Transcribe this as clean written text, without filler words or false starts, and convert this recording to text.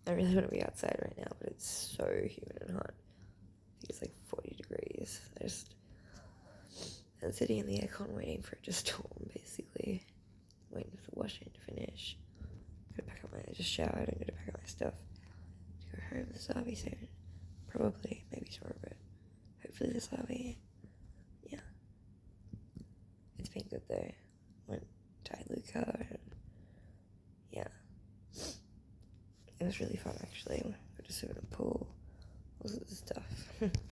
I really want to be outside right now, but it's so humid and hot. I think it's like 40 degrees. I'm sitting in the aircon waiting for it to storm, basically. Waiting for the washing to finish. I just showered. I'm gonna pack up my stuff to go home this RV soon. Probably, maybe tomorrow, but hopefully this RV. Yeah. It's been good though. Went to Iluka and yeah. It was really fun actually. Got to swim in a pool. All sorts of stuff.